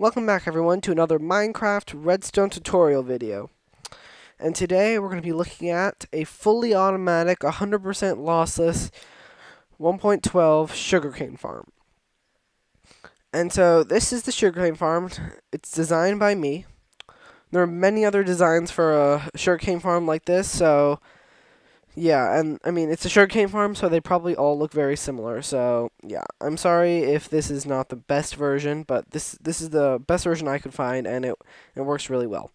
Welcome back everyone to another Minecraft Redstone tutorial video. And today we're going to be looking at a fully automatic 100% lossless 1.12 sugarcane farm. And so this is the sugarcane farm. It's designed by me. There are many other designs for a sugarcane farm like this, so yeah, and I mean, it's a sugarcane farm, so they probably all look very similar. So yeah, I'm sorry if this is not the best version, but this is the best version I could find, and it works really well.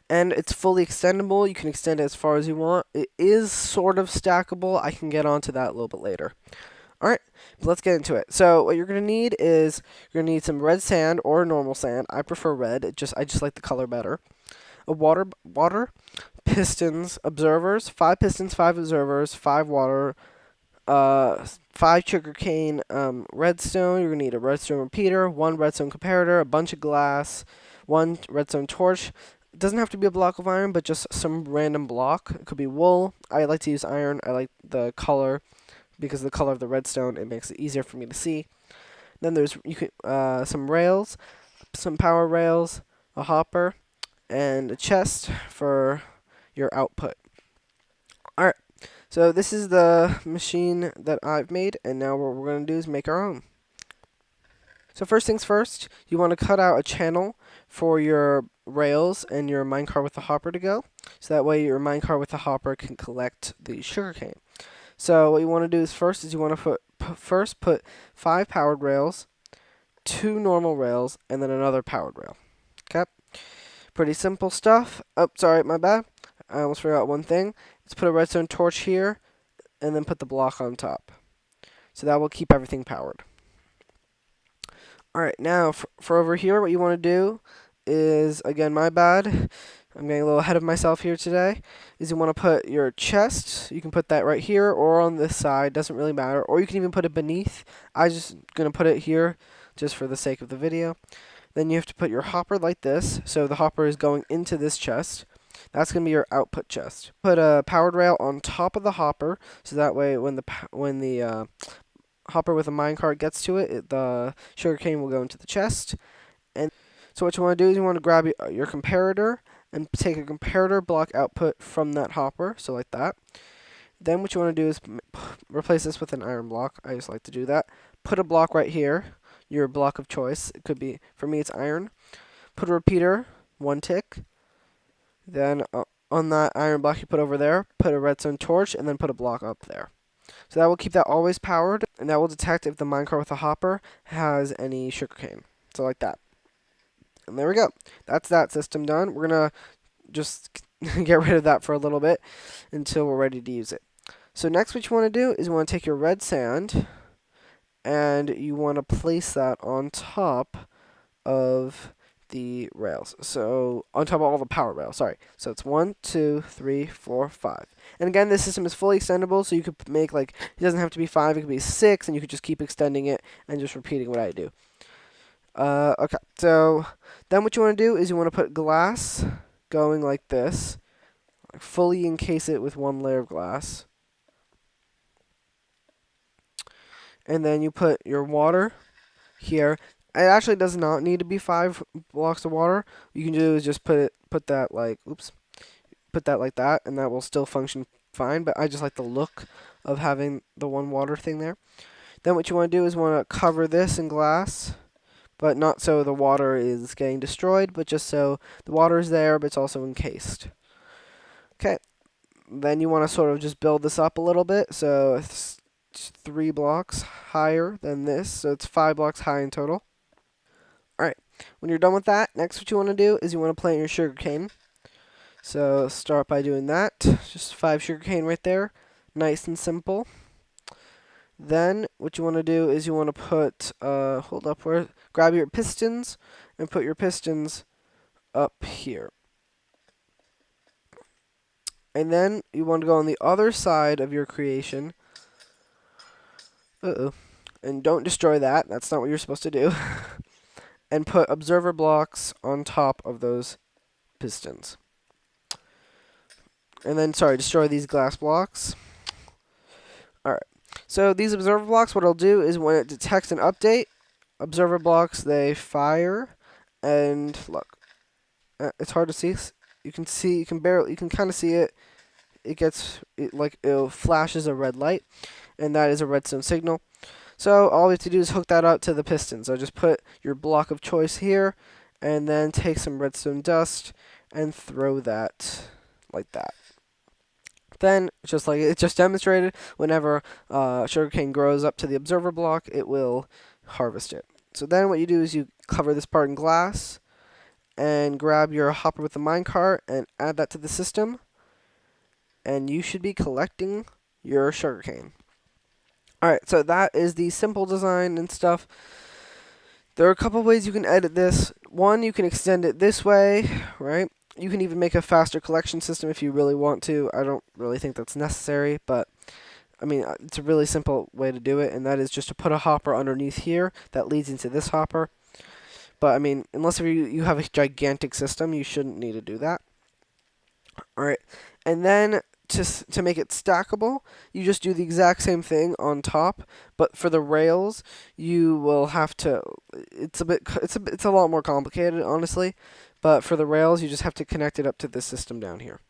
And it's fully extendable. You can extend it as far as you want. It is sort of stackable. I can get onto that a little bit later. Alright, let's get into it. So what you're going to need is you're going to need some red sand or normal sand. I prefer red. I just like the color better. A water, pistons, observers, 5 pistons, 5 observers, 5 water, 5 sugarcane, redstone. You're going to need a redstone repeater, 1 redstone comparator, a bunch of glass, 1 redstone torch. It doesn't have to be a block of iron, but just some random block. It could be wool. I like to use iron. I like the color because of the color of the redstone. It makes it easier for me to see. Then there's some rails, some power rails, a hopper, and a chest for your output. Alright, so this is the machine that I've made, and now what we're going to do is make our own. So first things first, you want to cut out a channel for your rails and your minecart with the hopper to go, so that way your minecart with the hopper can collect the sugarcane. So what you want to do is first you want to put 5 powered rails, 2 normal rails, and then another powered rail. Okay, pretty simple stuff. Oh, sorry, my bad. I almost forgot one thing. Let's put a redstone torch here, and then put the block on top. So that will keep everything powered. Alright, now for over here, what you want to do is, again, my bad, I'm getting a little ahead of myself here today, is you want to put your chest. You can put that right here or on this side, doesn't really matter, or you can even put it beneath. I'm just going to put it here just for the sake of the video. Then you have to put your hopper like this, so the hopper is going into this chest. That's going to be your output chest. Put a powered rail on top of the hopper, so that way when the hopper with a minecart gets to it, the sugarcane will go into the chest. And so what you want to do is you want to grab your comparator and take a comparator block output from that hopper, so like that. Then what you want to do is replace this with an iron block. I just like to do that. Put a block right here, your block of choice. It could be, for me it's iron. Put a repeater, 1 tick. Then on that iron block you put over there, put a redstone torch, and then put a block up there. So that will keep that always powered, and that will detect if the minecart with a hopper has any sugarcane. So like that. And there we go. That's that system done. We're going to just get rid of that for a little bit until we're ready to use it. So next what you want to do is you want to take your red sand, and you want to place that on top of the rails. So on top of all the power rails, sorry. So it's 1, 2, 3, 4, 5. And again, this system is fully extendable, so you could make, like, it doesn't have to be 5, it could be 6, and you could just keep extending it and just repeating what I do. Okay, so then what you want to do is you want to put glass going like this, like fully encase it with 1 layer of glass. And then you put your water here. It actually does not need to be 5 blocks of water. What you can do is just put that like that, and that will still function fine. But I just like the look of having the 1 water thing there. Then what you want to do is want to cover this in glass, but not so the water is getting destroyed, but just so the water is there, but it's also encased. Okay. Then you want to sort of just build this up a little bit. So it's 3 blocks higher than this, so it's 5 blocks high in total. Alright, when you're done with that, next what you want to do is you want to plant your sugarcane. So start by doing that. Just 5 sugarcane right there. Nice and simple. Then what you want to do is you want to put, grab your pistons and put your pistons up here. And then you want to go on the other side of your creation. And don't destroy that. That's not what you're supposed to do. And put observer blocks on top of those pistons. And then, destroy these glass blocks. Alright. So these observer blocks, what it'll do is when it detects an update, observer blocks, they fire, and look, it's hard to see. You can kind of see it. It flashes a red light, and that is a redstone signal. So all we have to do is hook that up to the piston. So just put your block of choice here, and then take some redstone dust and throw that like that. Then, just like it just demonstrated, whenever sugarcane grows up to the observer block, it will harvest it. So then what you do is you cover this part in glass, and grab your hopper with the minecart and add that to the system, and you should be collecting your sugarcane. Alright, so that is the simple design and stuff. There are a couple ways you can edit this. One, you can extend it this way, right? You can even make a faster collection system if you really want to. I don't really think that's necessary, but I mean, it's a really simple way to do it, and that is just to put a hopper underneath here that leads into this hopper. But I mean, unless you have a gigantic system, you shouldn't need to do that. Alright, and then to make it stackable, you just do the exact same thing on top, but for the rails, you will have to. It's a lot more complicated, honestly. But for the rails, you just have to connect it up to this system down here.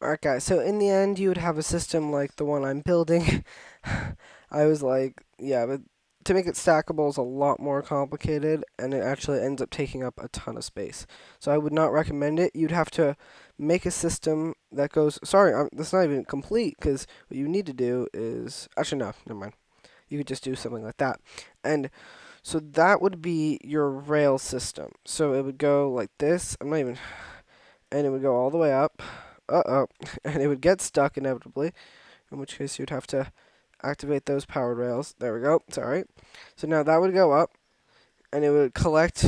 Alright, guys. So in the end, you would have a system like the one I'm building. I was like, yeah, but to make it stackable is a lot more complicated, and it actually ends up taking up a ton of space. So I would not recommend it. You'd have to make a system that goes. Sorry, that's not even complete, because what you need to do is actually no, never mind. You could just do something like that, and so that would be your rail system. So it would go like this. I'm not even, and it would go all the way up. And it would get stuck inevitably, in which case you'd have to activate those powered rails. There we go. Sorry. So now that would go up, and it would collect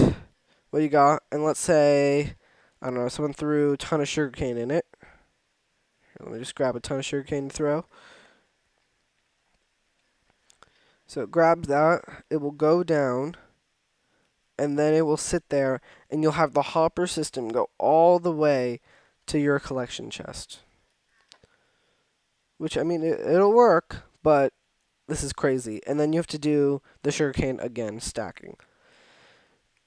what you got. And let's say, I don't know, someone threw a ton of sugarcane in it. Let me just grab a ton of sugarcane to throw. So it grabs that. It will go down, and then it will sit there, and you'll have the hopper system go all the way to your collection chest. Which, I mean, it'll work, but this is crazy. And then you have to do the sugarcane again, stacking.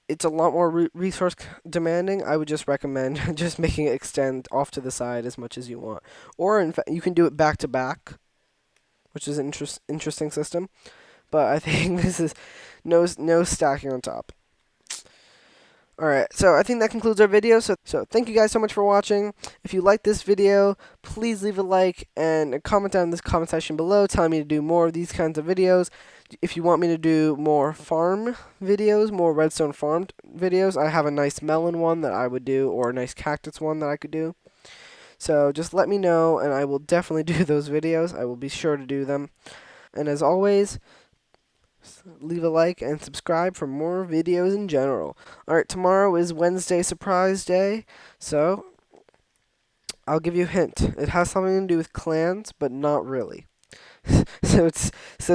It's a lot more resource demanding. I would just recommend just making it extend off to the side as much as you want. Or, in fact, you can do it back to back, which is an interesting system. But I think this is no stacking on top. Alright, so I think that concludes our video. So thank you guys so much for watching. If you like this video, please leave a like and a comment down in this comment section below telling me to do more of these kinds of videos. If you want me to do more farm videos, more redstone farmed videos, I have a nice melon one that I would do, or a nice cactus one that I could do. So just let me know, and I will definitely do those videos. I will be sure to do them. And as always, leave a like and subscribe for more videos in general. Alright, tomorrow is Wednesday surprise day, so I'll give you a hint. It has something to do with clans, but not really. So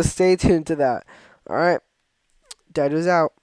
stay tuned to that. Alright, Dado's out.